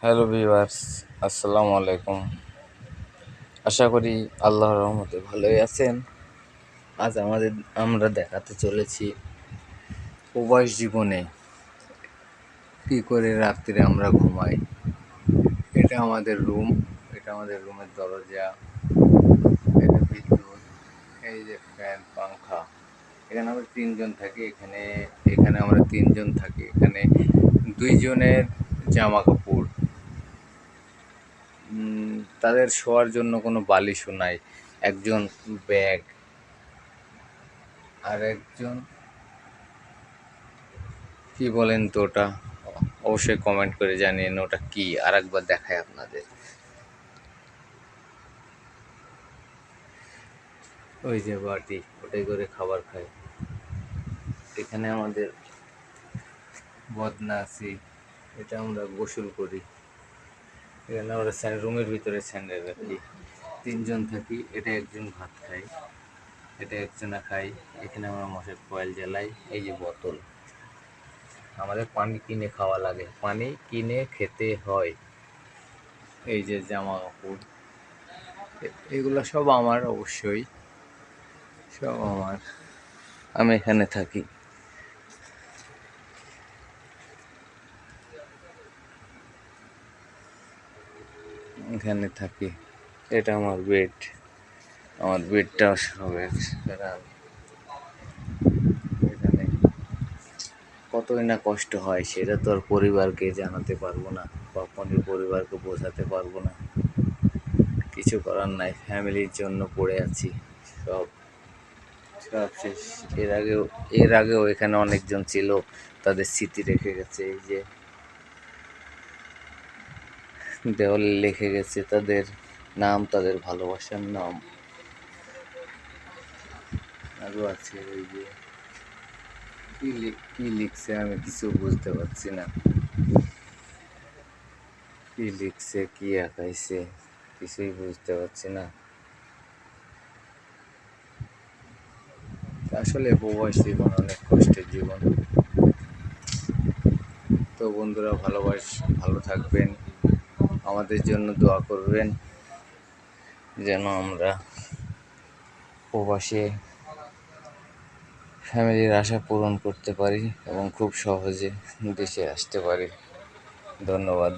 Hello viewers, আসসালামু আলাইকুম। আশা করি আল্লাহর রহমতে ভালোই আছেন। আজ আমরা দেখাতে চলেছি প্রবাস জীবনে কী করে রাত্রে আমরা ঘুমাই। এটা আমাদের রুম, এটা আমাদের রুমের দরজা, এটা বিদ্যুৎ, এই যে ফ্যান, পাংখা। এখানে আমরা তিনজন থাকি। এখানে আমরা তিনজন থাকি। এখানে দুইজনের জামা কাপড়, তাদের শোয়ার জন্য কোনো বালিশও নাই। একজন ব্যাগ, আর একজন কি বলেন তো ওটা, অবশ্যই কমেন্ট করে জানিয়ে ওটা কি। আর একবার দেখায় আপনাদের, ওই যে বাটি, ওটাই করে খাবার খায়। এখানে আমাদের বদনা আছি, এটা আমরা গোসল করি। এখানে আমরা রুমের ভিতরে স্যান্ডেল রাখি। তিনজন থাকি। এটা একজন ভাত খাই, এটা একজনা খাই। এখানে আমরা মশার কয়েল জ্বালাই। এই যে বোতল, আমাদের পানি কিনে খাওয়া লাগে, পানি কিনে খেতে হয়। এই যে জামা কাপড়, এগুলো সব আমার, অবশ্যই সব আমার। আমি এখানে থাকি। এখানে থাকি। এটা আমার বেড, আমার বেডটাও সব এখানে কতই না কষ্ট হয়, সেটা তো আর পরিবারকে জানাতে পারবো না, কখনই পরিবারকে বোঝাতে পারবো না। কিছু করার নাই, ফ্যামিলির জন্য পড়ে আছি। সব সব শেষ। এর আগেও এখানে অনেকজন ছিল, তাদের স্মৃতি রেখে গেছে। এই যে দেওয়ালে লিখে গেছে তাদের নাম, তাদের ভালোবাসার নাম। আরও আছে, ওই যে কি লিখছে আমি কিছু বুঝতে পারছি না। কি লিখছে, কি আঁকাইছে, কিছুই বুঝতে পারছি না। আসলে প্রবাস জীবন অনেক কষ্টের জীবন। তো বন্ধুরা, ভালো থাকবেন, আমাদের জন্য দোয়া করবেন যেন আমরা প্রবাসে ফ্যামিলির আশা পূরণ করতে পারি এবং খুব সহজে দেশে আসতে পারি। ধন্যবাদ।